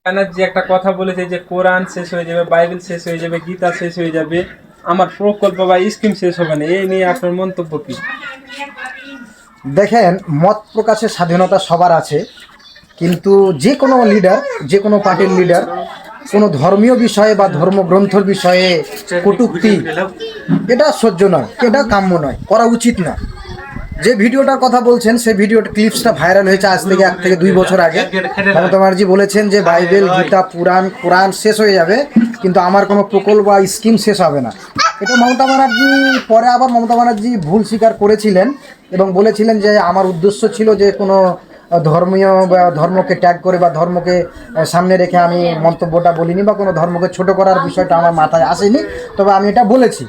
ব্যানার্জি একটা কথা বলেছে যে কোরআন শেষ হয়ে যাবে, বাইবেল শেষ হয়ে যাবে, গীতা শেষ হয়ে যাবে, আমার প্রকল্প বা স্কিম শেষ হবে না। এই নিয়ে আপনার মন্তব্য কি? দেখেন, মত প্রকাশের স্বাধীনতা সবার আছে, কিন্তু যে কোনো লিডার, যে কোনো পার্টির লিডার কোনো ধর্মীয় বিষয়ে বা ধর্মগ্রন্থের বিষয়ে কটূক্তি, এটা সহ্য নয়, এটা কাম্য নয়, করা উচিত না। যে ভিডিওটার কথা বলছেন সেই ভিডিওটা ক্লিপসটা ভাইরাল হয়েছে আজ থেকে 1 থেকে 2 বছর আগে। মমতা ব্যানার্জি বলেছেন যে বাইবেল, গীতা, কোরআন শেষ হয়ে যাবে, কিন্তু আমার কোনো প্রকল্প বা স্কিম শেষ হবে না। এটা মমতা ব্যানার্জি পরে আবার মমতা ব্যানার্জি ভুল স্বীকার করেছিলেন এবং বলেছিলেন যে আমার উদ্দেশ্য ছিল যে কোনো ধর্মীয় বা ধর্মকে ট্যাগ করে বা ধর্মকে সামনে রেখে আমি মন্তব্যটা বলিনি বা কোনো ধর্মকে ছোট করার বিষয়টা আমার মাথায় আসেনি, তবে আমি এটা বলেছি।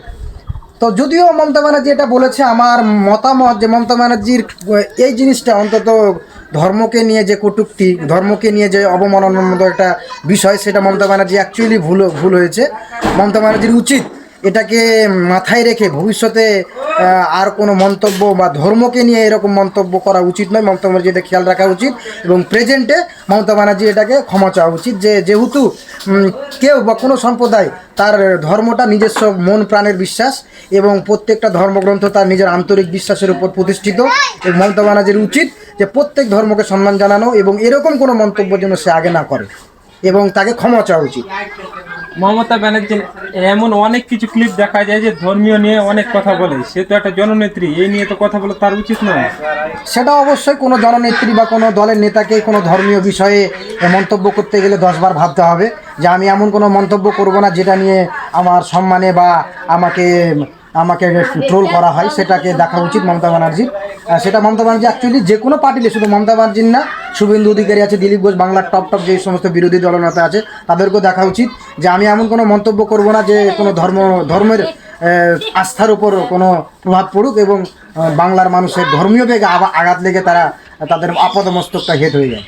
তো যদিও মমতা ব্যানার্জি এটা বলেছে, আমার মতামত যে মমতা ব্যানার্জির এই জিনিসটা অন্তত ধর্মকে নিয়ে যে কটূক্তি, ধর্মকে নিয়ে যে অবমাননার মতো একটা বিষয়, সেটা মমতা ব্যানার্জি অ্যাকচুয়ালি ভুল হয়েছে। মমতা ব্যানার্জির উচিত এটাকে মাথায় রেখে ভবিষ্যতে আর কোনো মন্তব্য বা ধর্মকে নিয়ে এরকম মন্তব্য করা উচিত নয়। মমতা ব্যানার্জি এটা খেয়াল রাখা উচিত এবং প্রেজেন্টে মমতা ব্যানার্জি এটাকে ক্ষমা চাওয়া উচিত যে যেহেতু কেউ বা কোনো সম্প্রদায় তার ধর্মটা নিজস্ব মন প্রাণের বিশ্বাস এবং প্রত্যেকটা ধর্মগ্রন্থ তার নিজের আন্তরিক বিশ্বাসের উপর প্রতিষ্ঠিত, এবং মমতা ব্যানার্জির উচিত যে প্রত্যেক ধর্মকে সম্মান জানানো এবং এরকম কোনো মন্তব্য যেন সে আগে না করে এবং তাকে ক্ষমা চাওয়া উচিত। মমতা ব্যানার্জি এমন অনেক কিছু ক্লিপ দেখা যায় যে ধর্মীয় নিয়ে অনেক কথা বলে, সে তো একটা জননেত্রী, এই নিয়ে তো কথা বলে তার উচিত নয়। সেটা অবশ্যই কোনো জননেত্রী বা কোনো দলের নেতাকে কোনো ধর্মীয় বিষয়ে মন্তব্য করতে গেলে 10 বার ভাবতে হবে যে আমি এমন কোনো মন্তব্য করব না যেটা নিয়ে আমার সম্মানে বা আমাকে ট্রোল করা হয়, সেটাকে দেখা উচিত মমতা ব্যানার্জির। সেটা মমতা ব্যানার্জি অ্যাকচুয়ালি যে কোনো পার্টিতে, শুধু মমতা ব্যানার্জির না, শুভেন্দু অধিকারী আছে, দিলীপ ঘোষ, বাংলার টপ যে সমস্ত বিরোধী দলনেতা আছে তাদেরকেও দেখা উচিত যে আমি এমন কোনো মন্তব্য করব না যে কোনো ধর্মের আস্থার উপর কোনো প্রভাব পড়ুক এবং বাংলার মানুষের ধর্মীয় বেগে আঘাত লেগে তাদের আপাদমস্তকটা হেট হয়ে যায়।